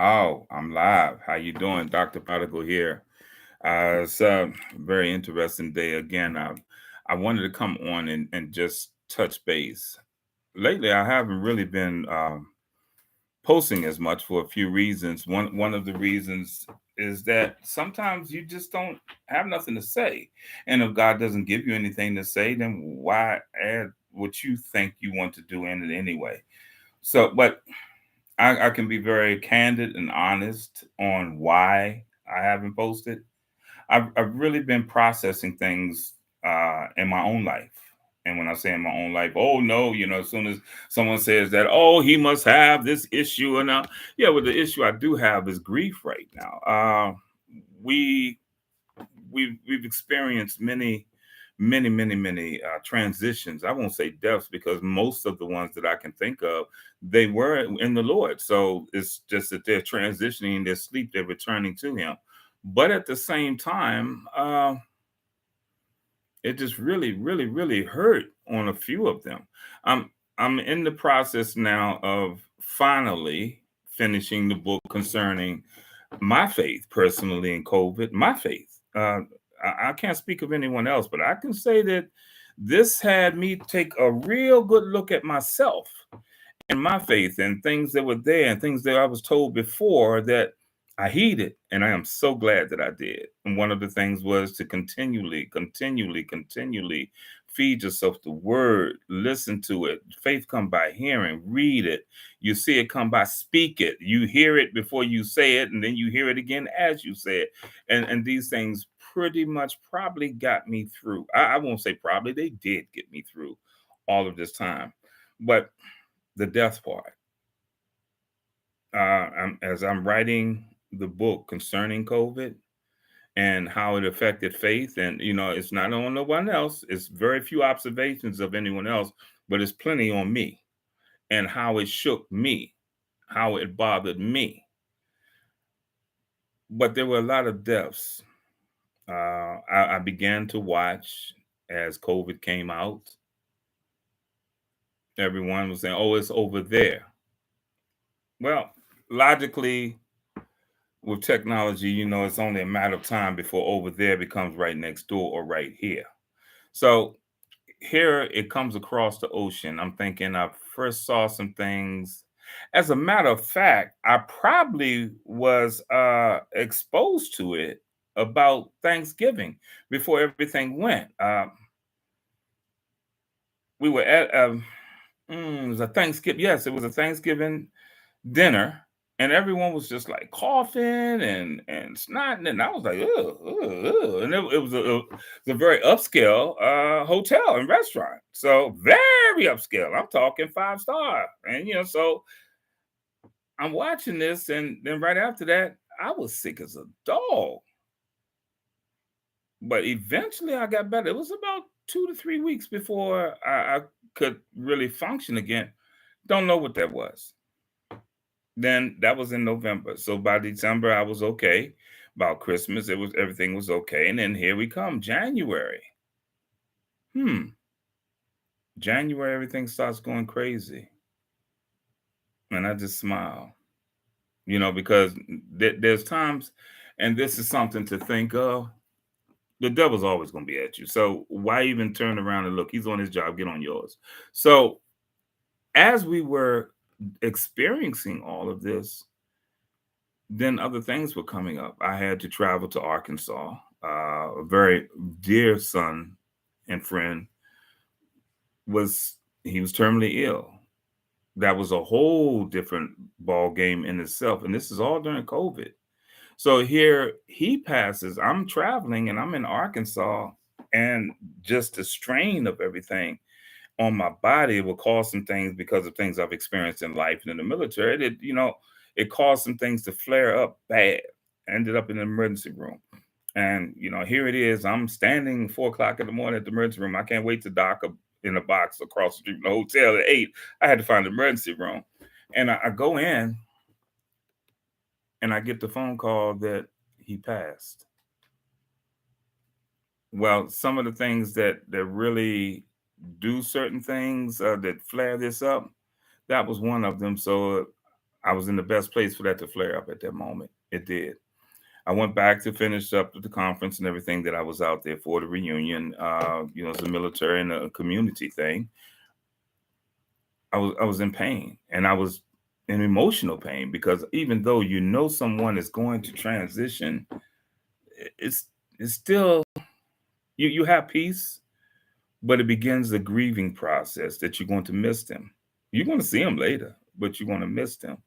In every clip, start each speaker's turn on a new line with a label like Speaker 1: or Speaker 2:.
Speaker 1: Oh, I'm live. How you doing, Dr. Prodigal here? It's a very interesting day again. I wanted to come on and just touch base. Lately, I haven't really been posting as much for a few reasons. One of the reasons is that sometimes you just don't have nothing to say, and if God doesn't give you anything to say, then why add what you think you want to do in it anyway? So, but I can be very candid and honest on why I haven't posted. I've really been processing things in my own life. And when I say in my own life, oh no, as soon as someone says that, oh, he must have this issue. And yeah, well, the issue I do have is grief right now. We we've experienced many transitions. I won't say deaths because most of the ones that I can think of, they were in the Lord. So it's just that they're transitioning, their sleep, they're returning to Him. But at the same time, it just really hurt on a few of them. I'm I'm in the process now of finally finishing the book concerning my faith personally in COVID, my faith. I can't speak of anyone else, but I can say that this had me take a real good look at myself and my faith and things that were there and things that I was told before that I heeded. And I am so glad that I did. And one of the things was to continually feed yourself the word, listen to it. Faith come by hearing, read it. You see it come by speak it. You hear it before you say it, and then you hear it again as you say it. And these things pretty much probably got me through. I won't say probably, they did get me through all of this time. But the death part. As I'm writing the book concerning COVID and how it affected faith, and it's not on no one else. It's very few observations of anyone else, but it's plenty on me and how it shook me, how it bothered me. But there were a lot of deaths. I began to watch as COVID came out. Everyone was saying, "Oh, it's over there." Well, logically, with technology, it's only a matter of time before over there becomes right next door or right here. So here it comes across the ocean. I'm thinking I first saw some things. As a matter of fact, I probably was exposed to it about Thanksgiving before everything went. We were at it was a Thanksgiving. Yes, it was a Thanksgiving dinner, and everyone was just like coughing and snotting, and I was like, ugh, ugh, ugh. And it was a very upscale hotel and restaurant, so very upscale. I'm talking 5 star, and so I'm watching this, and then right after that, I was sick as a dog. But eventually, I got better. It was about 2 to 3 weeks before I could really function again. Don't know what that was. Then that was in November. So by December I was okay. About Christmas, everything was okay. And then here we come, January. Hmm. January, everything starts going crazy. And I just smile. Because there's times, and this is something to think of. The devil's always gonna be at you. So why even turn around and look? He's on his job, get on yours. So as we were experiencing all of this, then other things were coming up. I had to travel to Arkansas. A very dear son and friend was he was terminally ill. That was a whole different ball game in itself, and this is all during COVID. So here he passes. I'm traveling, and I'm in Arkansas, and just the strain of everything on my body will cause some things because of things I've experienced in life and in the military. It caused some things to flare up bad. I ended up in the emergency room. And here it is. I'm standing 4 o'clock in the morning at the emergency room. I can't wait to dock in a box across the street from the hotel at 8. I had to find the emergency room. And I go in and I get the phone call that he passed. Well, some of the things that really do certain things that flare this up, that was one of them. So I was in the best place for that to flare up at that moment. It did. I went back to finish up the conference and everything that I was out there for, the reunion. It's a military and a community thing. I was in pain, and I was in emotional pain, because even though you know someone is going to transition, it's it's still, you have peace, but it begins the grieving process that you're going to miss them. You're going to see them later, but you're going to miss them.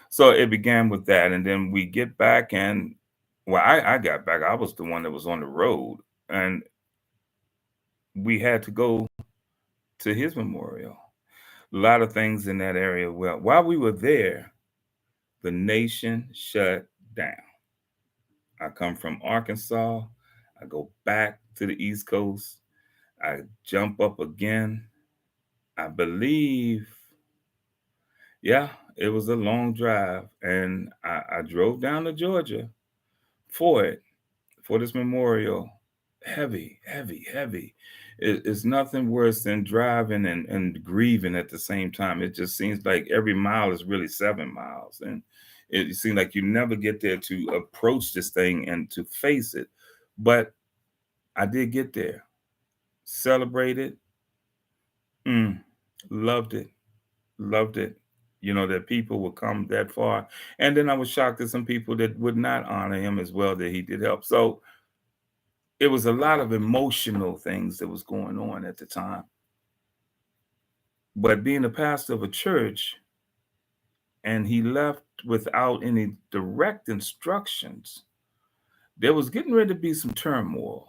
Speaker 1: So it began with that, and then we get back, and well, I got back. I was the one that was on the road, and we had to go to his memorial. A lot of things in that area. Well, while we were there, the nation shut down. I come from Arkansas. I go back to the East Coast. I jump up again. I believe, yeah, it was a long drive. And I drove down to Georgia for it, for this memorial. Heavy, heavy, heavy. It's nothing worse than driving and grieving at the same time. It just seems like every mile is really 7 miles. And it seems like you never get there to approach this thing and to face it. But I did get there, celebrated, mm, loved it, loved it. That people would come that far. And then I was shocked at some people that would not honor him as well, that he did help. So it was a lot of emotional things that was going on at the time. But being a pastor of a church, and he left without any direct instructions, there was getting ready to be some turmoil.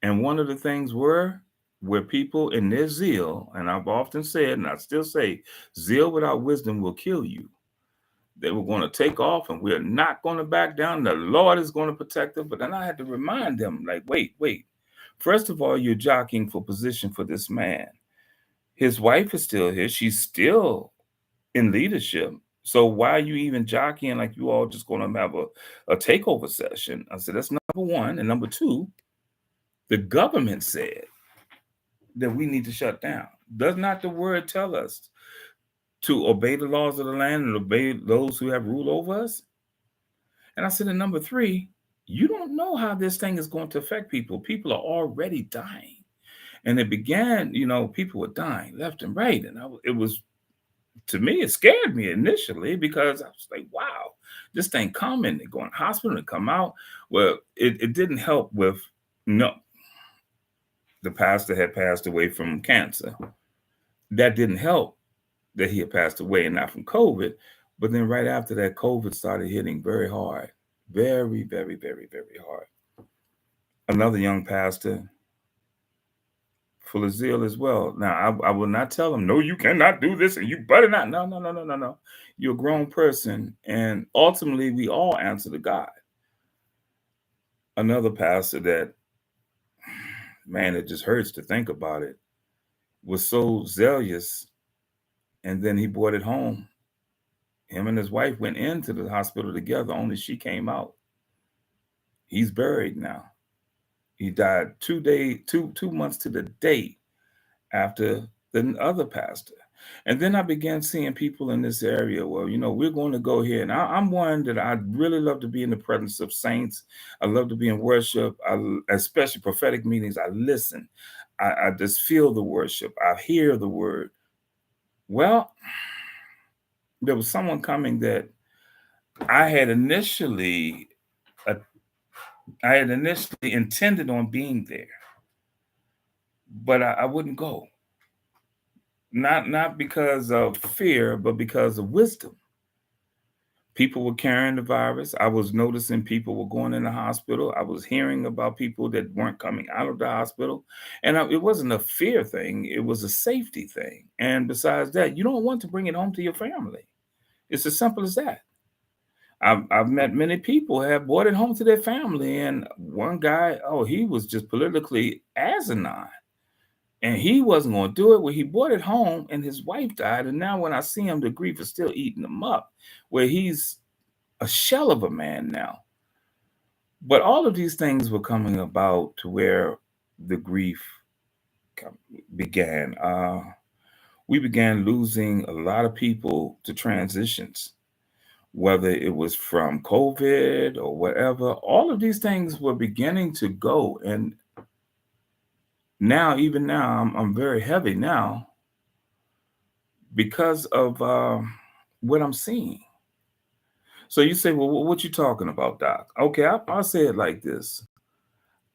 Speaker 1: And one of the things where people in their zeal, and I've often said, and I still say, zeal without wisdom will kill you. They were going to take off, and we're not going to back down. The Lord is going to protect them. But then I had to remind them, like, wait, wait. First of all, you're jockeying for position for this man. His wife is still here. She's still in leadership. So why are you even jockeying like you all just going to have a takeover session? I said, that's number one. And number two, the government said that we need to shut down. Does not the word tell us to obey the laws of the land and obey those who have rule over us? And I said, and number three, you don't know how this thing is going to affect people. People are already dying. And it began, people were dying left and right. And it was, to me, it scared me initially, because I was like, wow, this thing coming, they go in the hospital and come out. Well, it didn't help with, no, the pastor had passed away from cancer. That didn't help that he had passed away, and not from COVID. But then right after that, COVID started hitting very hard, very, very, very, very hard. Another young pastor, full of zeal as well. Now, I will not tell him, no, you cannot do this, and you better not. No, no, no, no, no, no. You're a grown person, and ultimately, we all answer to God. Another pastor that, man, it just hurts to think about it, was so zealous, and then he brought it home. Him and his wife went into the hospital together, only she came out. He's buried now. He died 2 months to the date after the other pastor. And then I began seeing people in this area. Well, we're going to go here. And I'm one that I really love to be in the presence of saints. I love to be in worship, especially prophetic meetings. I listen. I just feel the worship. I hear the word. Well, there was someone coming that I had initially, uh, intended on being there, but I wouldn't go. Not because of fear, but because of wisdom. People were carrying the virus. I was noticing people were going in the hospital. I was hearing about people that weren't coming out of the hospital. And it wasn't a fear thing, it was a safety thing. And besides that, you don't want to bring it home to your family. It's as simple as that. I've met many people who have brought it home to their family. And one guy, oh, he was just politically asinine. And he wasn't going to do it. Well, he brought it home, and his wife died. And now when I see him, the grief is still eating him up, where he's a shell of a man now. But all of these things were coming about to where the grief began. We began losing a lot of people to transitions. whether it was from COVID or whatever, all of these things were beginning to go. And now, even now, I'm very heavy now because of what I'm seeing. So you say, well, what you talking about, Doc? Okay, I'll say it like this.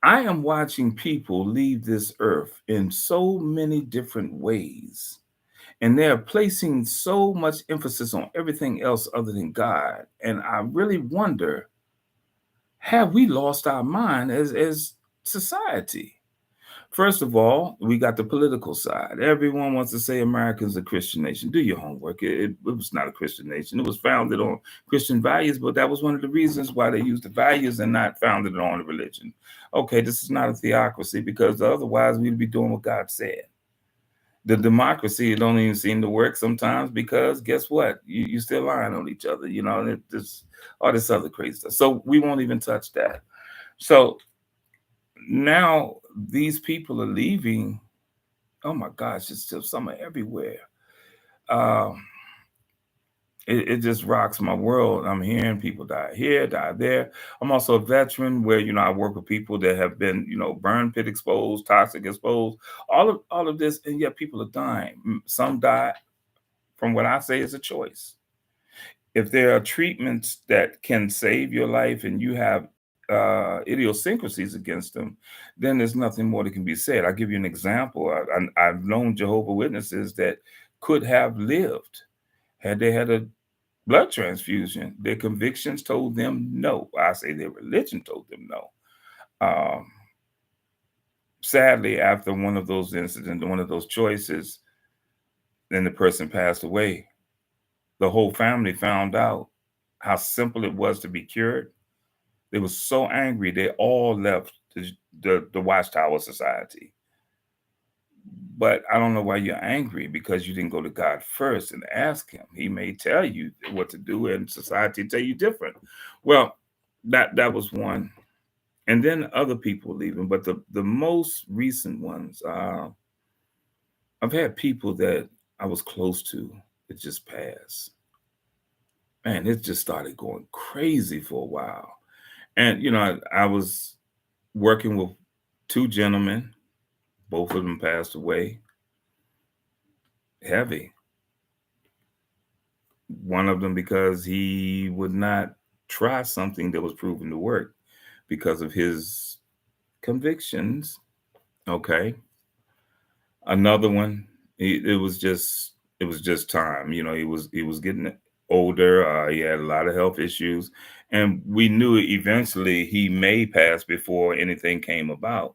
Speaker 1: I am watching people leave this earth in so many different ways, and they're placing so much emphasis on everything else other than God. And I really wonder, have we lost our mind as society? First of all, we got the political side. Everyone wants to say America's a Christian nation. Do your homework. It was not a Christian nation. It was founded on Christian values, but that was one of the reasons why they used the values and not founded on the religion. Okay, this is not a theocracy because otherwise we'd be doing what God said. The democracy, it don't even seem to work sometimes because guess what? You still lying on each other, and this all this other crazy stuff. So we won't even touch that. So now these people are leaving. Oh my gosh, it's just summer everywhere. Um, it just rocks my world. I'm hearing people die here, die there. I'm also a veteran where I work with people that have been burn pit exposed, toxic exposed, all of this, and yet people are dying. Some die from what I say is a choice. If there are treatments that can save your life and you have idiosyncrasies against them, then there's nothing more that can be said. I'll give you an example. I've known Jehovah Witnesses that could have lived had they had a blood transfusion. Their convictions told them no. I say their religion told them no. Um, Sadly, after one of those incidents, one of those choices, then the person passed away. The whole family found out how simple it was to be cured. They were so angry they all left the Watchtower Society. But I don't know why you're angry because you didn't go to God first and ask Him. He may tell you what to do, and society tell you different. Well, that was one, and then other people leaving. But the most recent ones, I've had people that I was close to that just passed. Man, it just started going crazy for a while. And I was working with two gentlemen. Both of them passed away. Heavy. One of them because he would not try something that was proven to work because of his convictions. Okay. Another one, it was just time. He was getting older. He had a lot of health issues, and we knew eventually he may pass before anything came about.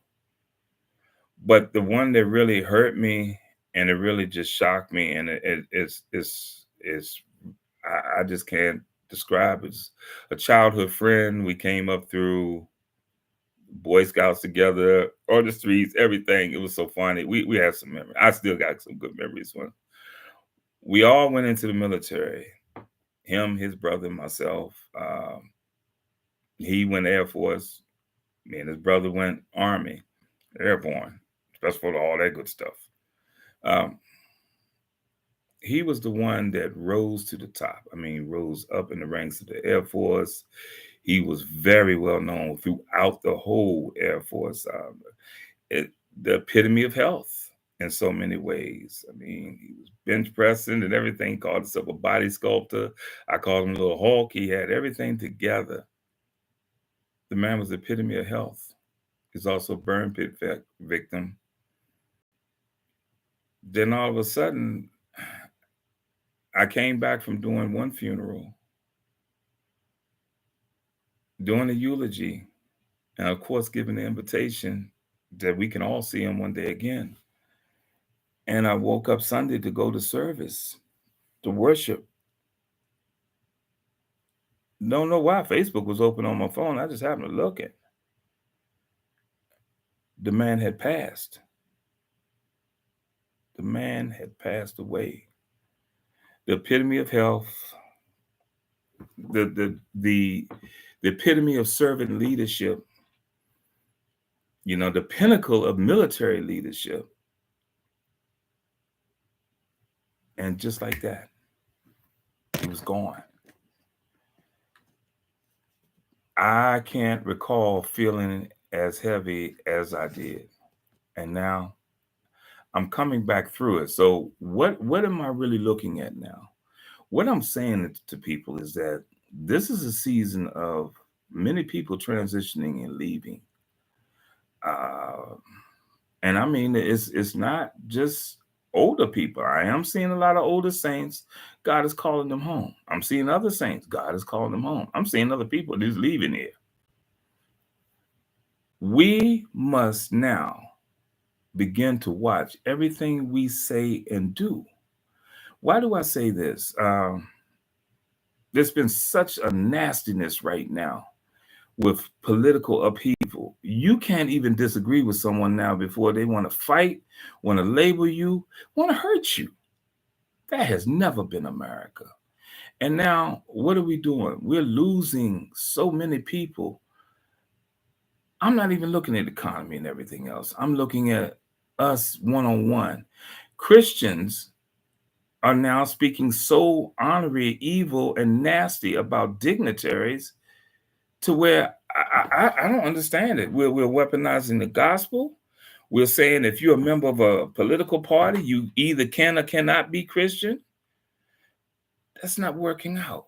Speaker 1: But the one that really hurt me and it really just shocked me, and it's I just can't describe it. It's a childhood friend. We came up through Boy Scouts together, on the streets, everything. It was so funny. We had some memories. I still got some good memories. When we all went into the military, him, his brother, myself. He went Air Force. Me and his brother went Army, Airborne, special for all that good stuff. Um, he was the one that rose to the top. I mean, rose up in the ranks of the Air Force. He was very well known throughout the whole Air Force. It, the epitome of health in so many ways. I mean, he was bench pressing and everything. He called himself a body sculptor. I called him a little Hulk. He had everything together. The man was the epitome of health. He's also a burn pit victim. Then all of a sudden, I came back from doing one funeral, doing a eulogy, and of course, giving the invitation that we can all see him one day again. And I woke up Sunday to go to service, to worship. Don't know why Facebook was open on my phone. I just happened to look at. The man had passed. The man had passed away. The epitome of health, the epitome of servant leadership, the pinnacle of military leadership. And just like that, he was gone. I can't recall feeling as heavy as I did. And now I'm coming back through it. So what am I really looking at now? What I'm saying to people is that this is a season of many people transitioning and leaving. Uh, and I mean, it's not just older people. I am seeing a lot of older saints. God is calling them home. I'm seeing other saints. God is calling them home. I'm seeing other people just leaving here. We must now begin to watch everything we say and do. Why do I say this? There's been such a nastiness right now with political upheaval. You can't even disagree with someone now before they want to fight, want to label you, want to hurt you. That has never been America. And now, what are we doing? We're losing so many people. I'm not even looking at the economy and everything else. I'm looking at us one on one. Christians are now speaking so honorary, evil, and nasty about dignitaries to where I don't understand it. We're weaponizing the gospel. We're saying if you're a member of a political party, you either can or cannot be Christian. That's not working out.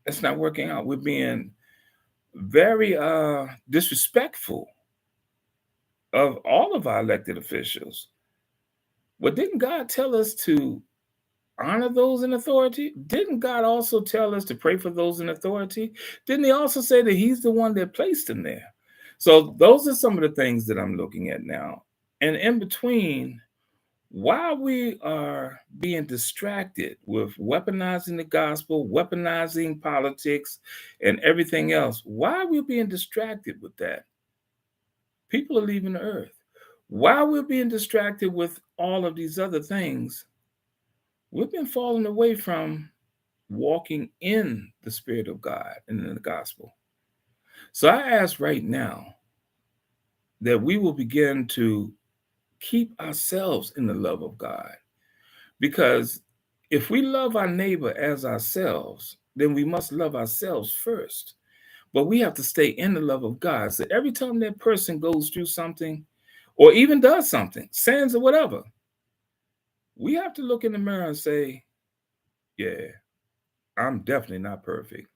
Speaker 1: That's not working out. We're being very disrespectful of all of our elected officials. Well, didn't God tell us to honor those in authority? Didn't God also tell us to pray for those in authority? Didn't he also say that he's the one that placed them there? So those are some of the things that I'm looking at now. And in between, while we are being distracted with weaponizing the gospel, weaponizing politics, and everything else, while we're being distracted with that, people are leaving the earth. While we're being distracted with all of these other things, we've been falling away from walking in the Spirit of God and in the gospel. So I ask right now that we will begin to keep ourselves in the love of God. Because if we love our neighbor as ourselves, then we must love ourselves first. But we have to stay in the love of God. So every time that person goes through something or even does something, sins or whatever, we have to look in the mirror and say, yeah, I'm definitely not perfect.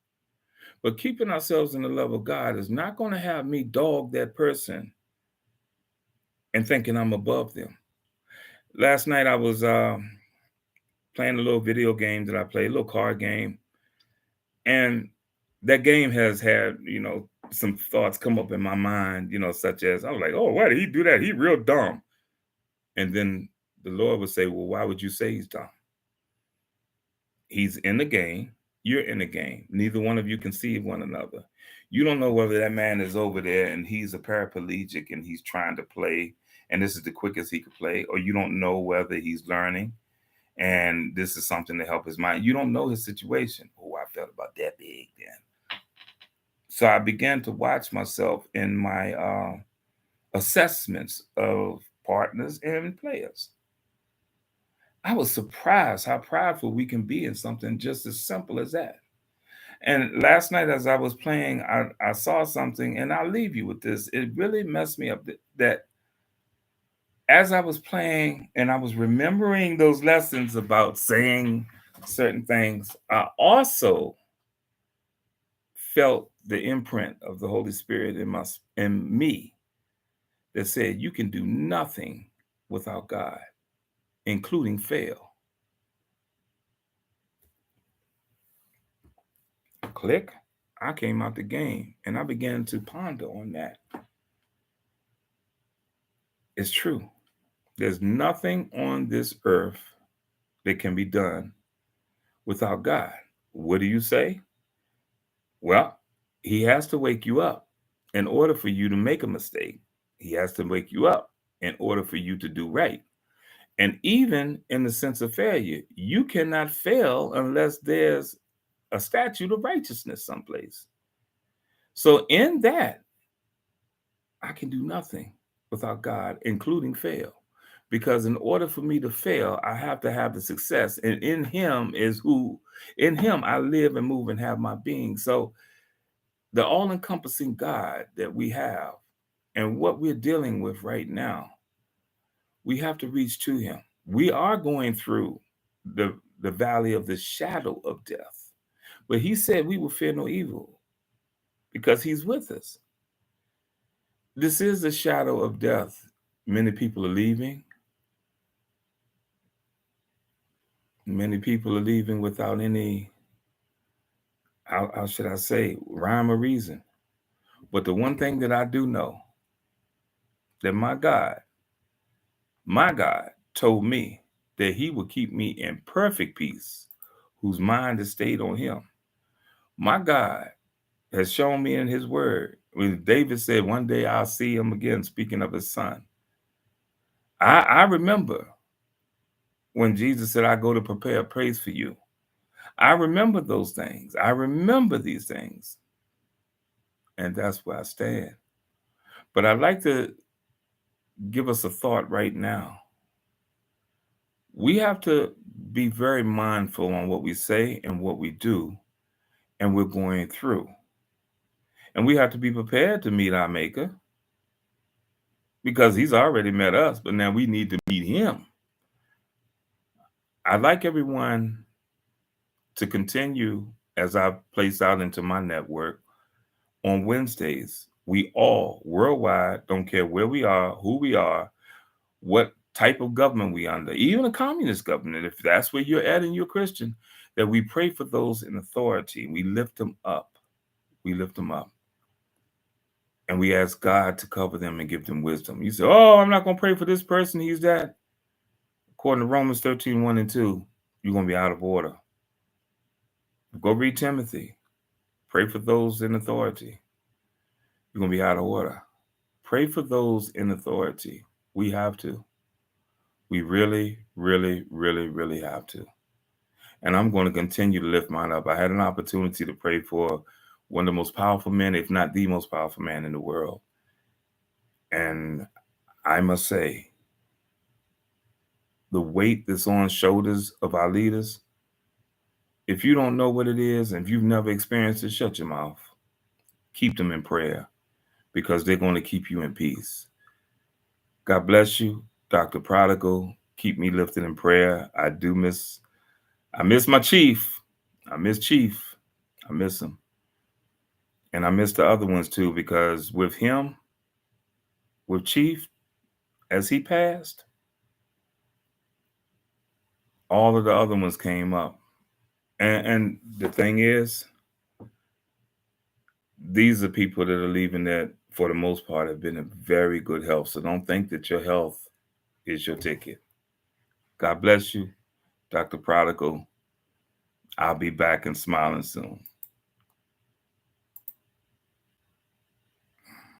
Speaker 1: But keeping ourselves in the love of God is not going to have me dog that person and thinking I'm above them. Last night I was playing a little video game that I play, a little card game. And that game has had, some thoughts come up in my mind, such as I was like, oh, why did he do that? He real dumb. And then the Lord would say, well, why would you say he's dumb? He's in the game. You're in the game. Neither one of you can see one another. You don't know whether that man is over there and he's a paraplegic and he's trying to play and this is the quickest he could play, or you don't know whether he's learning and this is something to help his mind. You don't know his situation. Oh, I felt about that big then. So I began to watch myself in my assessments of partners and players. I was surprised how prideful we can be in something just as simple as that. And last night, as I was playing, I saw something, and I'll leave you with this. It really messed me up that as I was playing and I was remembering those lessons about saying certain things, I also felt the imprint of the Holy Spirit in me that said, you can do nothing without God, including fail. Click. I came out the game and I began to ponder on that. It's true. There's nothing on this earth that can be done without God. What do you say? Well, he has to wake you up in order for you to make a mistake. He has to wake you up in order for you to do right. And even in the sense of failure, you cannot fail unless there's a statute of righteousness someplace. So in that, I can do nothing without God, including fail. Because in order for me to fail, I have to have the success. And in him I live and move and have my being. So the all encompassing God that we have and what we're dealing with right now, we have to reach to him. We are going through the valley of the shadow of death, but he said we will fear no evil because he's with us. This is the shadow of death. Many people are leaving. Many people are leaving without any, how should I say, rhyme or reason. But the one thing that I do know, that my God told me that he would keep me in perfect peace, whose mind is stayed on him. My God has shown me in his word. When David said, one day I'll see him again, speaking of his son. I remember when Jesus said, I go to prepare a place for you. I remember those things. I remember these things. And that's where I stand. But I'd like to give us a thought right now. We have to be very mindful on what we say and what we do, and we're going through. And we have to be prepared to meet our Maker because he's already met us, but now we need to meet him. I'd like everyone to continue as I place out into my network on Wednesdays. We all worldwide, don't care where we are, who we are, what type of government we under, even a communist government, if that's where you're at and you're Christian, that we pray for those in authority. We lift them up. We lift them up. And we ask God to cover them and give them wisdom. You say, oh, I'm not going to pray for this person. He's that. According to Romans 13, 1 and 2, you're going to be out of order. Go read Timothy. Pray for those in authority. You're going to be out of order. Pray for those in authority. We have to. We really, really, really, really have to. And I'm going to continue to lift mine up. I had an opportunity to pray for one of the most powerful men, if not the most powerful man in the world. And I must say, the weight that's on shoulders of our leaders, if you don't know what it is, and if you've never experienced it, shut your mouth. Keep them in prayer because they're going to keep you in peace. God bless you, Dr. Prodigal. Keep me lifted in prayer. I miss my chief. I miss Chief. I miss him. And I miss the other ones too, because with him, with Chief, as he passed, all of the other ones came up. And the thing is, these are people that are leaving that, for the most part, have been in very good health. So don't think that your health is your ticket. God bless you, Dr. Prodigal. I'll be back and smiling soon.